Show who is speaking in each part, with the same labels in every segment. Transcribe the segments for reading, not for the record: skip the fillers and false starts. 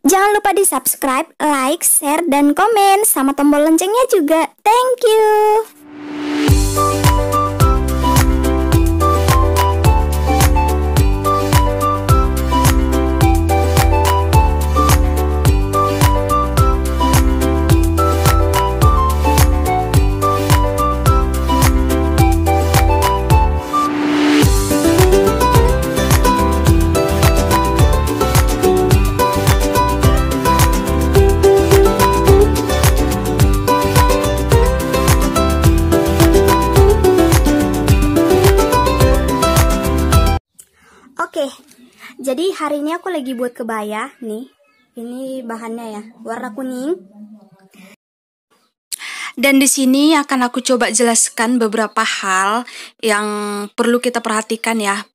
Speaker 1: Jangan lupa di subscribe, like, share, dan komen sama tombol loncengnya juga. Thank you. Oke, jadi hari ini aku lagi buat kebaya nih. Ini bahannya ya, warna kuning. Dan di sini akan aku coba jelaskan beberapa hal yang perlu kita perhatikan ya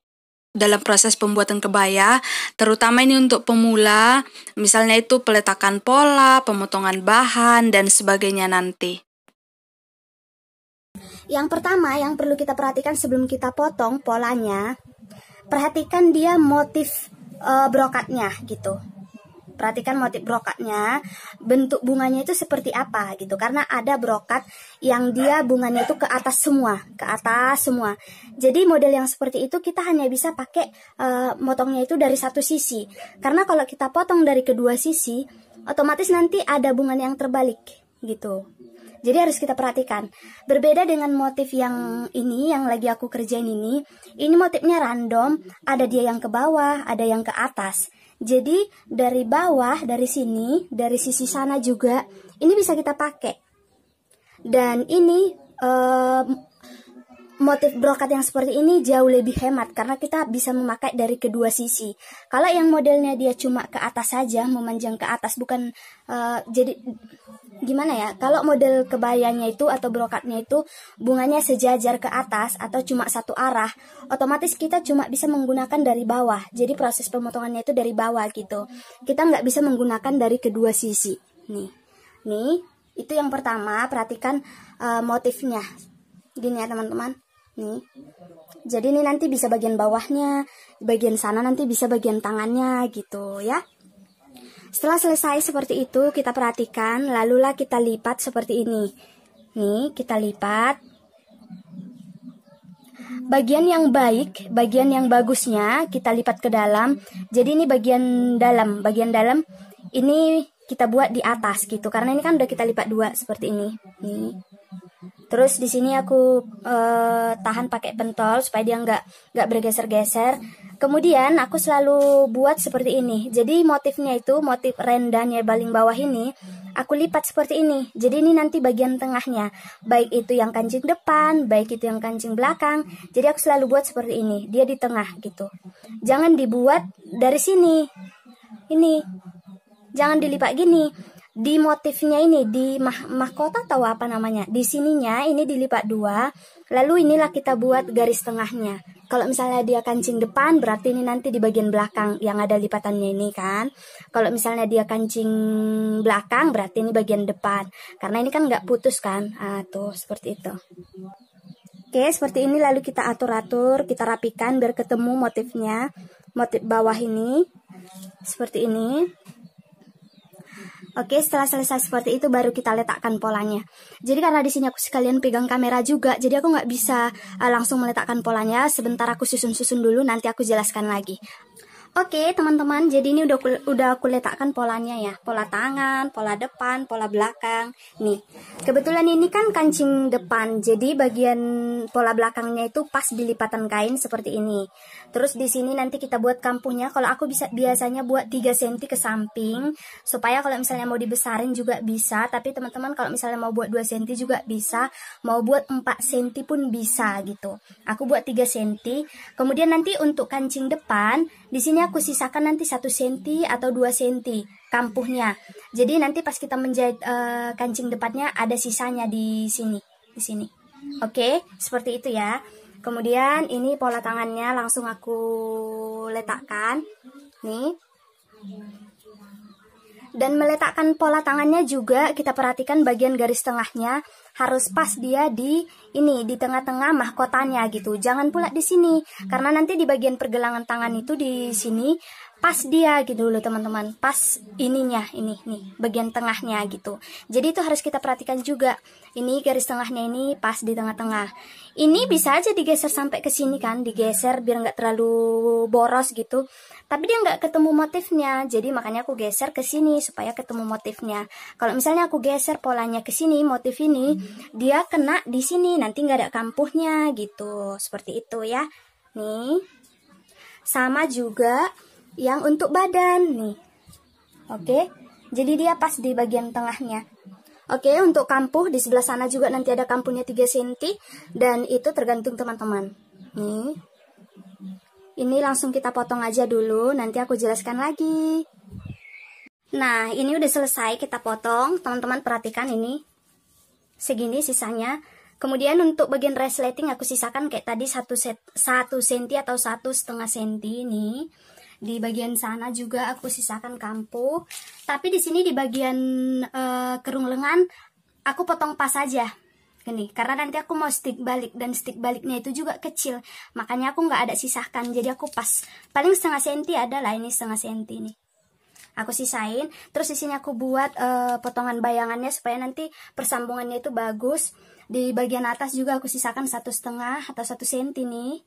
Speaker 1: dalam proses pembuatan kebaya, terutama ini untuk pemula, misalnya itu peletakan pola, pemotongan bahan, dan sebagainya nanti. Yang pertama yang perlu kita perhatikan sebelum kita potong polanya, perhatikan dia motif brokatnya gitu. Perhatikan motif brokatnya, bentuk bunganya itu seperti apa gitu. Karena ada brokat yang dia bunganya itu ke atas semua, Jadi model yang seperti itu kita hanya bisa pakai motongnya itu dari satu sisi. Karena kalau kita potong dari kedua sisi, otomatis nanti ada bunganya yang terbalik gitu. Jadi harus kita perhatikan. Berbeda dengan motif yang ini, yang lagi aku kerjain ini motifnya random, ada dia yang ke bawah, ada yang ke atas. Jadi dari bawah, dari sini, dari sisi sana juga, ini bisa kita pakai. Dan ini motif brokat yang seperti ini jauh lebih hemat karena kita bisa memakai dari kedua sisi. Kalau yang modelnya dia cuma ke atas saja, memanjang ke atas, bukan jadi gimana ya, kalau model kebayanya itu atau brokatnya itu bunganya sejajar ke atas atau cuma satu arah, otomatis kita cuma bisa menggunakan dari bawah. Jadi proses pemotongannya itu dari bawah gitu. Kita nggak bisa menggunakan dari kedua sisi. Nih itu yang pertama. Perhatikan motifnya gini ya teman-teman. Nih, jadi ini nanti bisa bagian bawahnya, bagian sana nanti bisa bagian tangannya gitu ya. Setelah selesai seperti itu, kita perhatikan, lalulah kita lipat seperti ini. Nih, kita lipat. Bagian yang baik, bagian yang bagusnya kita lipat ke dalam. Jadi ini bagian dalam ini kita buat di atas gitu. Karena ini kan udah kita lipat dua seperti ini. Nih. Terus di sini aku tahan pakai pentol supaya dia nggak bergeser-geser. Kemudian aku selalu buat seperti ini. Jadi motifnya itu, motif rendahnya paling bawah ini, aku lipat seperti ini. Jadi ini nanti bagian tengahnya, baik itu yang kancing depan, baik itu yang kancing belakang. Jadi aku selalu buat seperti ini, dia di tengah gitu. Jangan dibuat dari sini. Ini, jangan dilipat gini. Di motifnya ini, di mahkota atau apa namanya, di sininya ini dilipat dua, lalu inilah kita buat garis tengahnya. Kalau misalnya dia kancing depan, berarti ini nanti di bagian belakang yang ada lipatannya ini kan. Kalau misalnya dia kancing belakang, berarti ini bagian depan. Karena ini kan nggak putus kan, tuh seperti itu. Oke, seperti ini lalu kita atur-atur, kita rapikan biar ketemu motifnya. Motif bawah ini, seperti ini. Oke, setelah selesai seperti itu baru kita letakkan polanya. Jadi karena di sini aku sekalian pegang kamera juga, jadi aku nggak bisa langsung meletakkan polanya. Sebentar aku susun-susun dulu, nanti aku jelaskan lagi. Oke teman-teman, jadi ini udah aku letakkan polanya ya. Pola tangan, pola depan, pola belakang. Nih, kebetulan ini kan kancing depan, jadi bagian pola belakangnya itu pas di lipatan kain seperti ini. Terus di sini nanti kita buat kampuhnya. Kalau aku biasanya buat 3 cm ke samping, supaya kalau misalnya mau dibesarin juga bisa. Tapi teman-teman kalau misalnya mau buat 2 cm juga bisa, mau buat 4 cm pun bisa gitu. Aku buat 3 cm. Kemudian nanti untuk kancing depan, di sini aku sisakan nanti 1 cm atau 2 cm kampuhnya. Jadi nanti pas kita menjahit kancing depannya ada sisanya di sini. Oke, seperti itu ya. Kemudian ini pola tangannya langsung aku letakkan. Nih. Dan meletakkan pola tangannya juga kita perhatikan bagian garis tengahnya harus pas dia di tengah-tengah mahkotanya gitu. Jangan pula di sini karena nanti di bagian pergelangan tangan itu di sini pas dia gitu loh teman-teman, pas ininya, ini nih bagian tengahnya gitu. Jadi itu harus kita perhatikan juga, ini garis tengahnya ini pas di tengah-tengah. Ini bisa aja digeser sampai ke sini kan, digeser biar nggak terlalu boros gitu, tapi dia nggak ketemu motifnya, jadi makanya aku geser ke sini supaya ketemu motifnya. Kalau misalnya aku geser polanya ke sini, motif ini dia kena di sini, nanti nggak ada kampuhnya gitu, seperti itu ya. Nih sama juga yang untuk badan nih. Oke, jadi dia pas di bagian tengahnya. Oke, untuk kampuh di sebelah sana juga nanti ada kampuhnya 3 cm, dan itu tergantung teman-teman. Nih, ini langsung kita potong aja dulu, nanti aku jelaskan lagi. Nah, ini udah selesai kita potong, teman-teman perhatikan ini. Segini sisanya. Kemudian untuk bagian resleting aku sisakan kayak tadi 1 cm atau 1,5 cm nih. Di bagian sana juga aku sisakan kampuh. Tapi di sini di bagian kerung lengan aku potong pas saja. Ini karena nanti aku mau stick balik, dan stick baliknya itu juga kecil. Makanya aku nggak ada sisahkan. Jadi aku pas paling 0,5 cm ada lah, ini 0,5 cm nih. Aku sisain, terus di sini aku buat potongan bayangannya supaya nanti persambungannya itu bagus. Di bagian atas juga aku sisakan 1,5 atau 1 cm nih.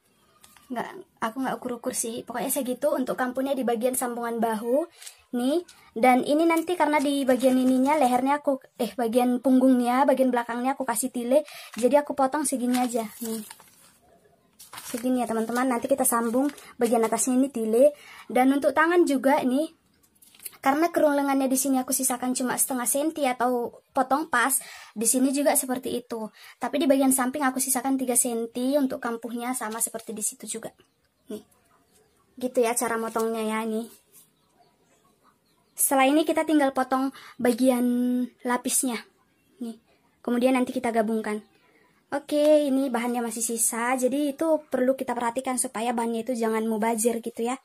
Speaker 1: Aku nggak ukur-ukur sih, pokoknya segitu untuk kampuhnya di bagian sambungan bahu nih. Dan ini nanti karena di bagian ininya lehernya aku bagian punggungnya, bagian belakangnya aku kasih tile, jadi aku potong segini aja nih, segini ya teman-teman. Nanti kita sambung bagian atasnya ini tile. Dan untuk tangan juga ini, karena kerung lengannya di sini aku sisakan cuma 0,5 cm atau potong pas, di sini juga seperti itu. Tapi di bagian samping aku sisakan 3 cm untuk kampuhnya, sama seperti di situ juga. Nih. Gitu ya cara motongnya ya nih. Setelah ini kita tinggal potong bagian lapisnya. Nih. Kemudian nanti kita gabungkan. Oke, ini bahannya masih sisa, jadi itu perlu kita perhatikan supaya bahannya itu jangan mubazir gitu ya.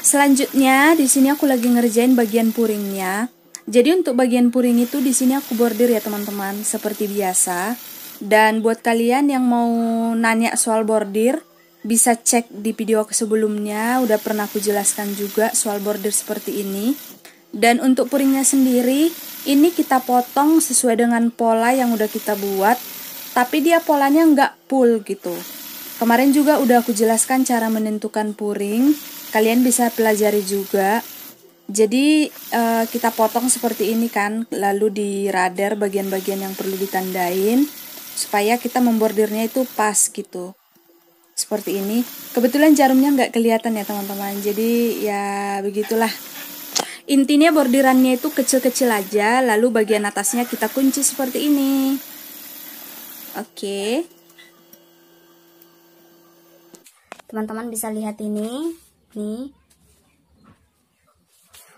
Speaker 2: Selanjutnya di sini aku lagi ngerjain bagian puringnya. Jadi untuk bagian puring itu di sini aku bordir ya teman-teman, seperti biasa. Dan buat kalian yang mau nanya soal bordir, bisa cek di video sebelumnya, udah pernah aku jelaskan juga soal bordir seperti ini. Dan untuk puringnya sendiri, ini kita potong sesuai dengan pola yang udah kita buat, tapi dia polanya nggak full gitu. Kemarin juga udah aku jelaskan cara menentukan puring, kalian bisa pelajari juga. Jadi kita potong seperti ini kan, lalu di radar bagian-bagian yang perlu ditandain supaya kita membordirnya itu pas gitu. Seperti ini. Kebetulan jarumnya nggak kelihatan ya teman-teman, jadi ya begitulah. Intinya bordirannya itu kecil-kecil aja, lalu bagian atasnya kita kunci seperti ini. Oke.
Speaker 1: Teman-teman bisa lihat ini, nih.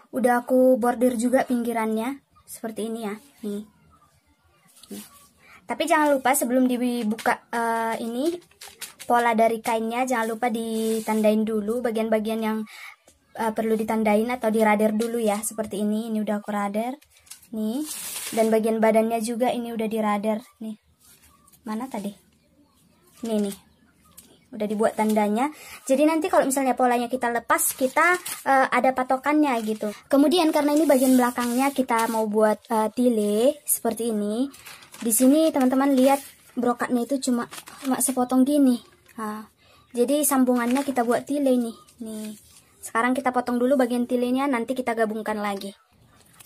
Speaker 1: Udah aku bordir juga pinggirannya, seperti ini ya, nih. Tapi jangan lupa sebelum dibuka ini pola dari kainnya, jangan lupa ditandain dulu bagian-bagian yang perlu ditandain atau diradar dulu ya, seperti ini. Ini udah aku radar, nih. Dan bagian badannya juga ini udah diradar, nih. Mana tadi? Ini nih. Udah dibuat tandanya. Jadi nanti kalau misalnya polanya kita lepas, kita ada patokannya gitu. Kemudian karena ini bagian belakangnya kita mau buat tile seperti ini. Di sini teman-teman lihat brokatnya itu cuma sepotong gini. Nah, jadi sambungannya kita buat tile nih. Nih. Sekarang kita potong dulu bagian tilenya, nanti kita gabungkan lagi.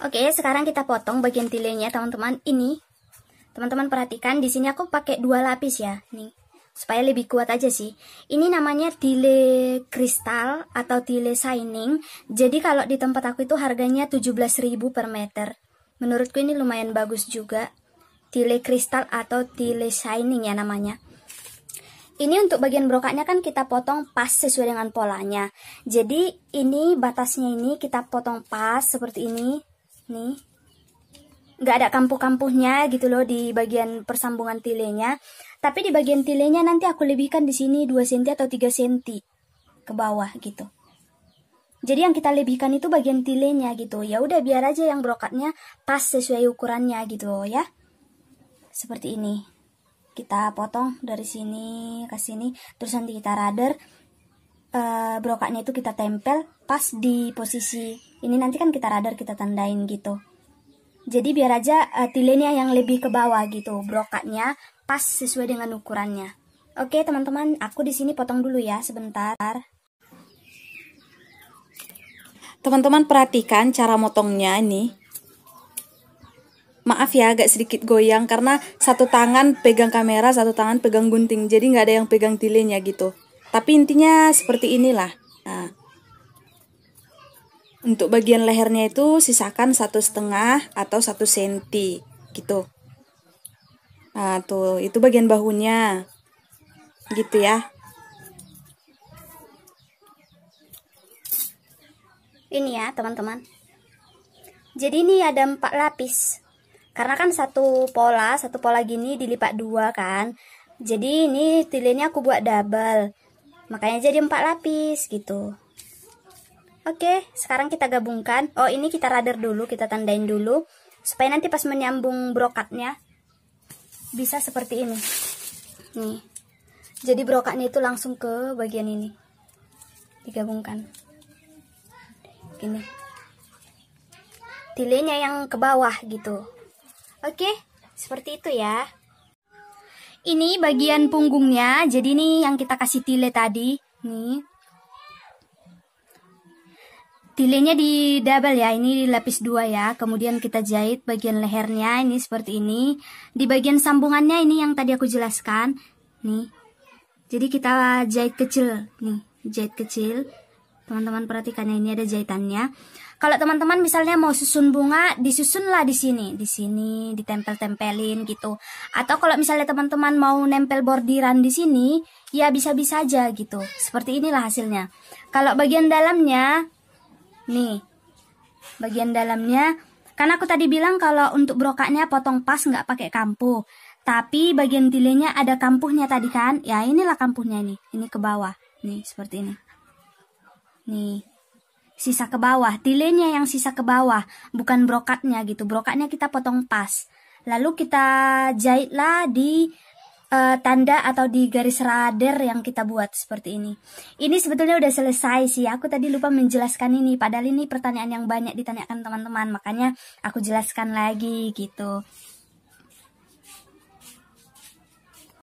Speaker 1: Oke, sekarang kita potong bagian tilenya teman-teman. Ini teman-teman perhatikan di sini aku pakai 2 lapis ya, nih. Supaya lebih kuat aja sih. Ini namanya tile kristal atau tile shining. Jadi kalau di tempat aku itu harganya 17.000 per meter. Menurutku ini lumayan bagus juga. Tile kristal atau tile shining ya namanya. Ini untuk bagian brokatnya kan kita potong pas sesuai dengan polanya. Jadi ini batasnya ini kita potong pas seperti ini. Nih. Nggak ada kampuh-kampuhnya gitu loh di bagian persambungan tilenya. Tapi di bagian tilenya nanti aku lebihkan di sini 2 cm atau 3 cm ke bawah gitu. Jadi yang kita lebihkan itu bagian tilenya gitu. Ya udah biar aja yang brokatnya pas sesuai ukurannya gitu ya. Seperti ini. Kita potong dari sini ke sini, terus nanti kita radar. brokatnya itu kita tempel pas di posisi ini, nanti kan kita radar, kita tandain gitu. Jadi biar aja tilennya yang lebih ke bawah gitu, brokatnya pas sesuai dengan ukurannya. Oke teman-teman, aku di sini potong dulu ya sebentar.
Speaker 2: Teman-teman perhatikan cara motongnya ini. Maaf ya agak sedikit goyang karena satu tangan pegang kamera, satu tangan pegang gunting, jadi nggak ada yang pegang tilennya gitu. Tapi intinya seperti inilah. Nah, untuk bagian lehernya itu sisakan 1,5 atau 1 senti gitu. Nah tuh itu bagian bahunya gitu ya.
Speaker 1: Ini ya teman-teman. Jadi ini ada 4 lapis. Karena kan satu pola gini dilipat 2 kan. Jadi ini tilennya aku buat double. Makanya jadi 4 lapis gitu. Oke, sekarang kita gabungkan. Oh, ini kita radar dulu, kita tandain dulu supaya nanti pas menyambung brokatnya bisa seperti ini. Nih. Jadi brokatnya itu langsung ke bagian ini. Digabungkan. Gini. Tilennya yang ke bawah gitu. Oke, seperti itu ya. Ini bagian punggungnya. Jadi ini yang kita kasih tile tadi. Nih. Tilenya di double ya, ini lapis 2 ya. Kemudian kita jahit bagian lehernya ini seperti ini. Di bagian sambungannya ini yang tadi aku jelaskan. Nih. Jadi kita jahit kecil. Nih, jahit kecil. Teman-teman perhatikan ya, ini ada jahitannya. Kalau teman-teman misalnya mau susun bunga, disusunlah di sini. Di sini ditempel-tempelin gitu. Atau kalau misalnya teman-teman mau nempel bordiran di sini, ya bisa-bisa aja gitu. Seperti inilah hasilnya. Kalau bagian dalamnya, nih, bagian dalamnya, kan aku tadi bilang kalau untuk brokatnya potong pas nggak pakai kampuh. Tapi bagian tilenya ada kampuhnya tadi kan, ya inilah kampuhnya nih, ini ke bawah, nih seperti ini. Nih, sisa ke bawah, tilenya yang sisa ke bawah, bukan brokatnya gitu. Brokatnya kita potong pas. Lalu kita jahitlah di tanda atau di garis radar yang kita buat seperti ini. Ini sebetulnya udah selesai sih. Aku tadi lupa menjelaskan ini. Padahal ini pertanyaan yang banyak ditanyakan teman-teman. Makanya aku jelaskan lagi gitu.